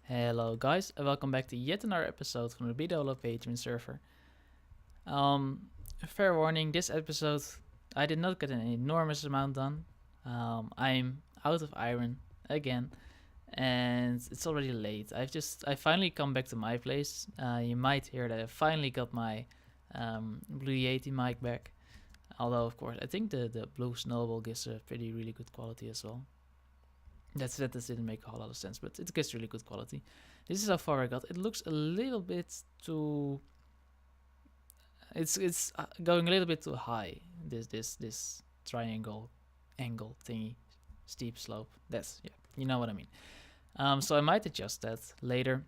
Hello guys, and welcome back to yet another episode from the BdoubleO100 Patreon server. Fair warning, this episode I did not get an enormous amount done. I'm out of iron again, and it's already late. I finally come back to my place. You might hear that I finally got my Blue Yeti mic back. Although of course I think the Blue Snowball gives a really good quality as well. That sentence didn't make a whole lot of sense, but it gets really good quality. This is how far I got. It looks a little bit too. It's going a little bit too high. This triangle angle thingy, steep slope. That's you know what I mean. So I might adjust that later.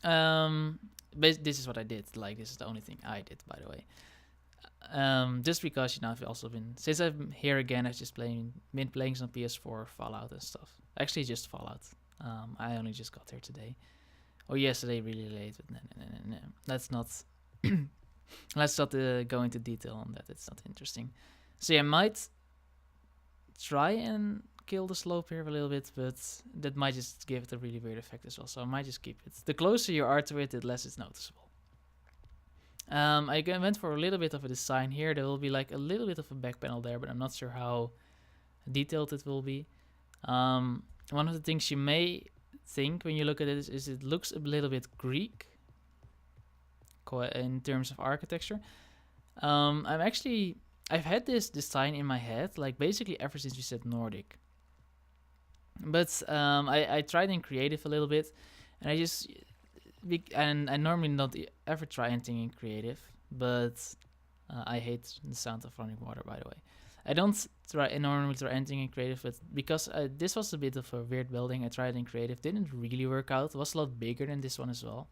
But this is what I did. Like this is the only thing I did, by the way. Just because I've also been since I'm here again, I've just been playing some PS4, Fallout and stuff. Actually, just Fallout. I only just got here today, or yesterday, really late. But no. Let's not go into detail on that. It's not interesting. So I might try and kill the slope here a little bit, but that might just give it a really weird effect as well. So I might just keep it. The closer you are to it, the less it's noticeable. I went for a little bit of a design here. There will be like a little bit of a back panel there, but I'm not sure how detailed it will be. One of the things you may think when you look at it is it looks a little bit Greek in terms of architecture. I've had this design in my head like basically ever since we said Nordic. But I tried in creative a little bit, and I normally don't ever try anything in creative, but I hate the sound of running water, by the way. I don't normally try anything in creative, but because this was a bit of a weird building, I tried in creative. Didn't really work out. It was a lot bigger than this one as well.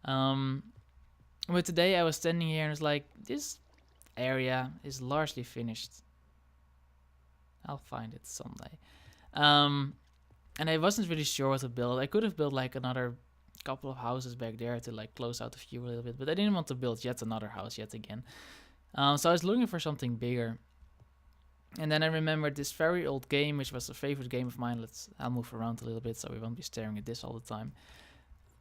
But today I was standing here and was like, this area is largely finished. I'll find it someday. And I wasn't really sure what to build. I could have built like another couple of houses back there to like close out the view a little bit, but I didn't want to build yet another house yet again. So I was looking for something bigger, and then I remembered this very old game, which was a favorite game of mine. I'll move around a little bit so we won't be staring at this all the time.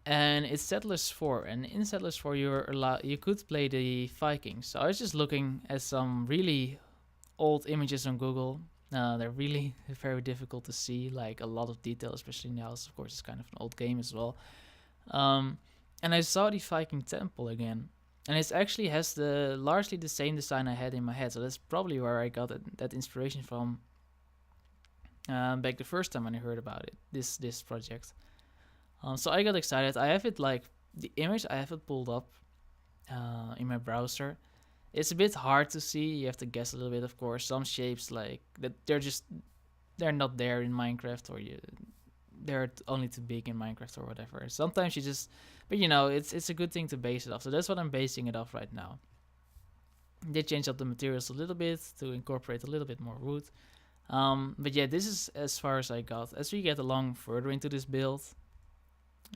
And it's Settlers 4, and in Settlers 4 you could play the Vikings. So I was just looking at some really old images on Google. They're really very difficult to see, like a lot of detail, especially in the house. Of course, it's kind of an old game as well. And I saw the Viking temple again, and it actually has largely the same design I had in my head. So that's probably where I got that inspiration from back the first time when I heard about it, this project. So I got excited. I have it like the image. I have it pulled up in my browser. It's a bit hard to see. You have to guess a little bit, of course. Some shapes like that they're not there in Minecraft, or they're only too big in Minecraft or whatever. Sometimes but it's a good thing to base it off. So that's what I'm basing it off right now. They changed up the materials a little bit to incorporate a little bit more wood. But yeah, this is as far as I got. As we get along further into this build,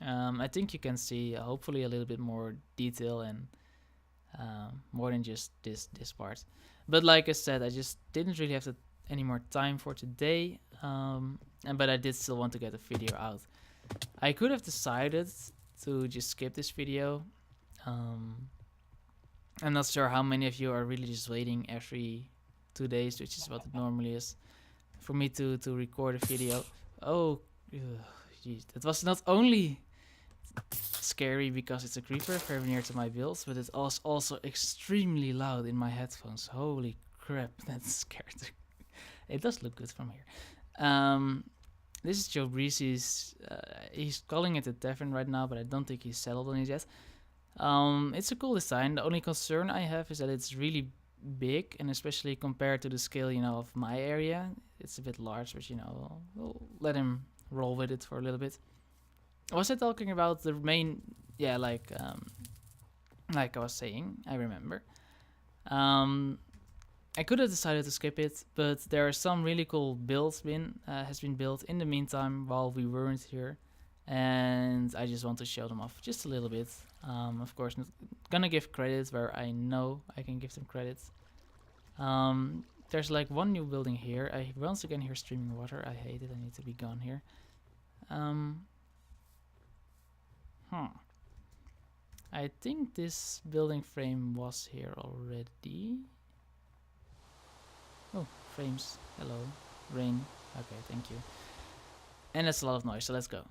I think you can see hopefully a little bit more detail and more than just this part. But like I said, I just didn't really have any more time for today. But I did still want to get a video out. I could have decided to just skip this video. I'm not sure how many of you are really just waiting every 2 days, which is what it normally is, for me to record a video. Oh, jeez. It was not only scary because it's a creeper very near to my builds, but it was also extremely loud in my headphones. Holy crap, that's scary. It does look good from here. This is Joe Breezy's. He's calling it a tavern right now, but I don't think he's settled on it yet. It's a cool design. The only concern I have is that it's really big, and especially compared to the scale, of my area, it's a bit large. But we'll let him roll with it for a little bit. Was I talking about the main? Yeah, like I was saying, I remember. I could have decided to skip it, but there are some really cool builds has been built in the meantime while we weren't here, and I just want to show them off just a little bit. Of course, not gonna give credit where I know I can give them credit. There's like one new building here. I once again hear streaming water. I hate it. I need to be gone here. I think this building frame was here already. Oh, frames. Hello. Rain. Okay, thank you. And that's a lot of noise, so let's go.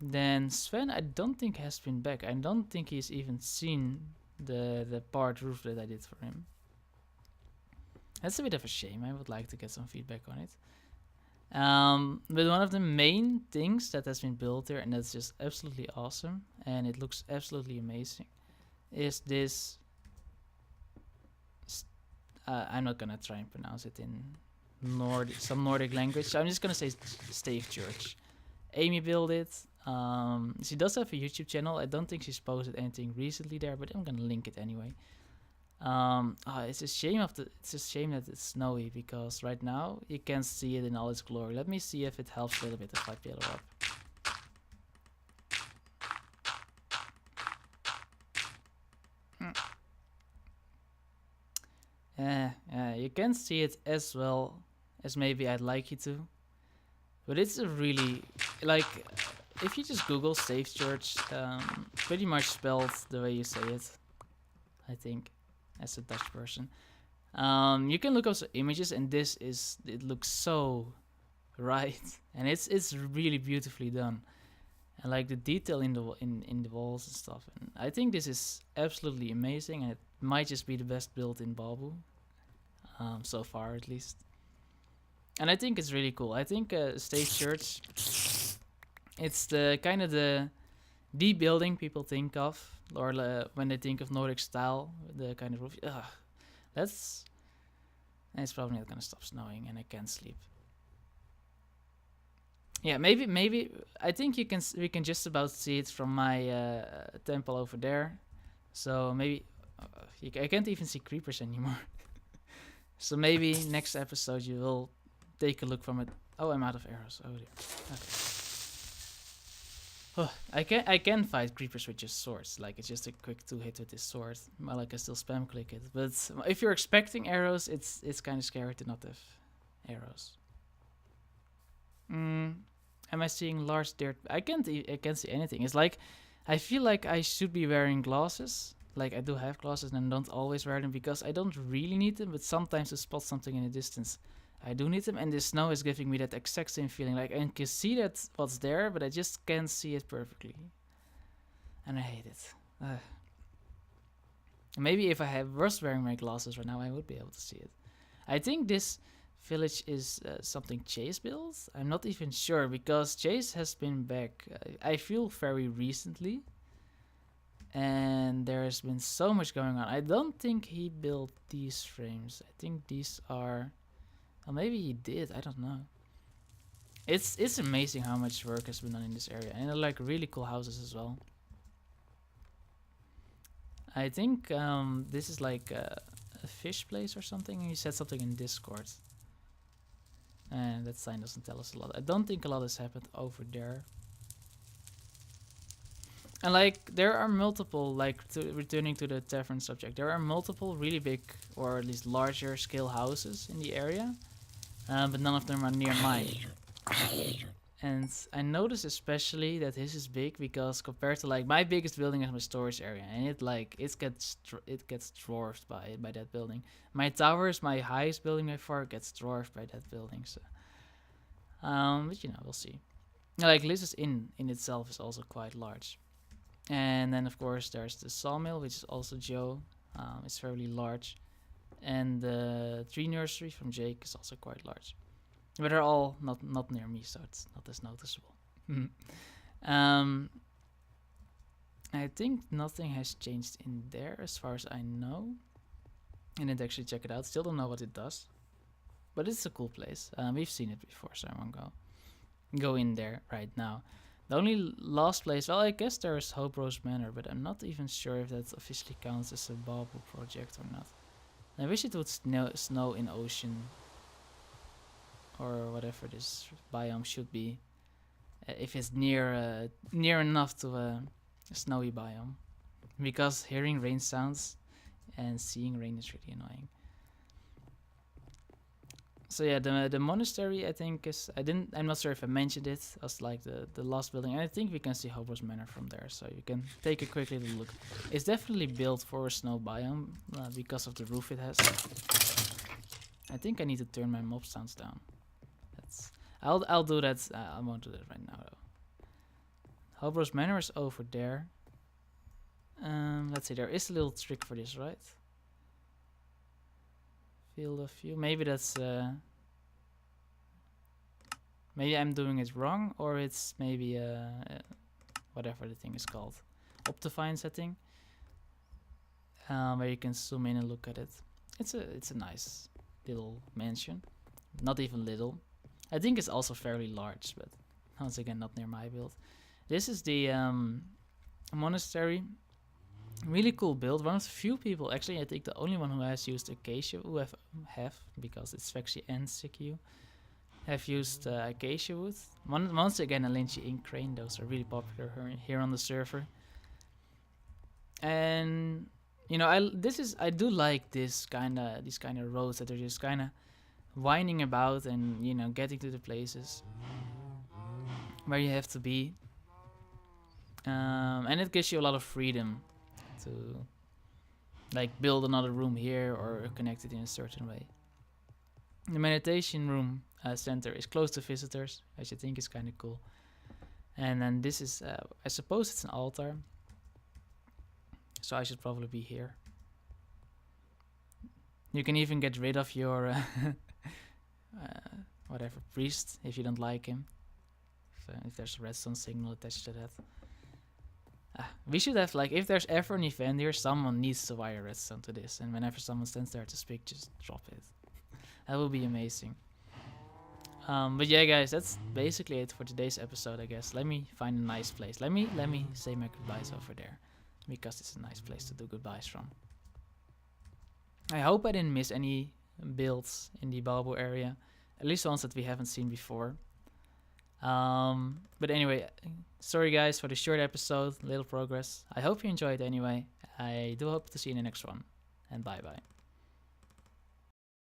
Then Sven, I don't think has been back. I don't think he's even seen the part roof that I did for him. That's a bit of a shame. I would like to get some feedback on it. But one of the main things that has been built here, and that's just absolutely awesome, and it looks absolutely amazing, is this. I'm not gonna try and pronounce it in some Nordic language. So I'm just gonna say Stave Church. Amy built it. She does have a YouTube channel. I don't think she's posted anything recently there, but I'm gonna link it anyway. It's a shame that it's snowy because right now you can't see it in all its glory. Let me see if it helps a little bit if I pillar up. You can't see it as well as maybe I'd like you to, but it's a really, like, if you just Google Stave Church, pretty much spelled the way you say it, I think, as a Dutch person. You can look up some images, and it looks so right, and it's really beautifully done, and like the detail in the walls and stuff. And I think this is absolutely amazing, and it might just be the best build in Bawboo, so far at least. And I think it's really cool. I think Stave Church, it's the kind of the building people think of, or when they think of Nordic style, the kind of roof. It's probably not gonna stop snowing, and I can't sleep. Yeah, maybe I think we can just about see it from my temple over there. So maybe I can't even see creepers anymore. So maybe next episode you will take a look from it. Oh, I'm out of arrows. Oh dear. Okay. I can fight creepers with just swords. Like, it's just a quick 2-hit with this sword. Well, I can still spam click it. But if you're expecting arrows, it's kind of scary to not have arrows. Am I seeing large dirt? I can't see anything. It's like I feel like I should be wearing glasses. Like, I do have glasses and I don't always wear them because I don't really need them. But sometimes to spot something in the distance, I do need them, and the snow is giving me that exact same feeling. Like, I can see that what's there, but I just can't see it perfectly. And I hate it. Maybe if I was wearing my glasses right now, I would be able to see it. I think this village is something Chase built. I'm not even sure, because Chase has been back, I feel, very recently. And there has been so much going on. I don't think he built these frames. I think these are... Well, maybe he did. I don't know. It's amazing how much work has been done in this area, and they're like really cool houses as well. I think this is like a fish place or something. He said something in Discord, and that sign doesn't tell us a lot. I don't think a lot has happened over there. And like, there are multiple, like, returning to the tavern subject, there are multiple really big, or at least larger scale houses in the area. But none of them are near mine. And I noticed especially that this is big because compared to like my biggest building is my storage area, and it gets dwarfed by that building. My tower is my highest building by far, gets dwarfed by that building. So, but you know, we'll see. Like, Liz's Inn in itself is also quite large, and then of course there's the sawmill, which is also Joe. It's fairly large. And the tree nursery from Jake is also quite large, but they're all not near me, so it's not as noticeable. I think nothing has changed in there as far as I know. I didn't actually check it out. Still don't know what it does, but it's a cool place. We've seen it before, so I won't go in there right now. The only last place, well, I guess there's Hope Rose Manor, but I'm not even sure if that officially counts as a Bawboo project or not. I wish it would snow in ocean, or whatever this biome should be, if it's near enough to a snowy biome, because hearing rain sounds and seeing rain is really annoying. So yeah, the monastery I think is I'm not sure if I mentioned it as like the last building, and I think we can see Hobros Manor from there, so you can take a quick little look. It's definitely built for a snow biome because of the roof it has. I think I need to turn my mob sounds down. I'll do that. I won't do that right now though. Hobros Manor is over there. Let's see. There is a little trick for this, right? Field of view. Maybe that's. Maybe I'm doing it wrong, or it's maybe whatever the thing is called, Optifine setting, where you can zoom in and look at it. It's a nice little mansion, not even little. I think it's also fairly large, but once again, not near my build. This is the monastery. Really cool build. One of the few people, actually, I think the only one who has used acacia, who have because it's Vexy and CQ, have used acacia wood. Once again, a Lynchy Ink crane. Those are really popular here on the server. And you know, I do like these kind of roads that are just kind of winding about and, you know, getting to the places where you have to be. And it gives you a lot of freedom to like build another room here or connect it in a certain way. The meditation room center is close to visitors, which I think is kind of cool. And then this is, I suppose it's an altar, so I should probably be here. You can even get rid of your whatever priest if you don't like him. If there's a redstone signal attached to that. We should have, like, if there's ever an event here, someone needs to wire redstone to this, and whenever someone stands there to speak, just drop it. That would be amazing. But yeah, guys, that's basically it for today's episode, I guess. Let me find a nice place. Let me say my goodbyes over there, because it's a nice place to do goodbyes from. I hope I didn't miss any builds in the Bawboo area, at least ones that we haven't seen before. But anyway, sorry guys for the short episode, little progress. I hope you enjoyed anyway. I do hope to see you in the next one, and bye bye.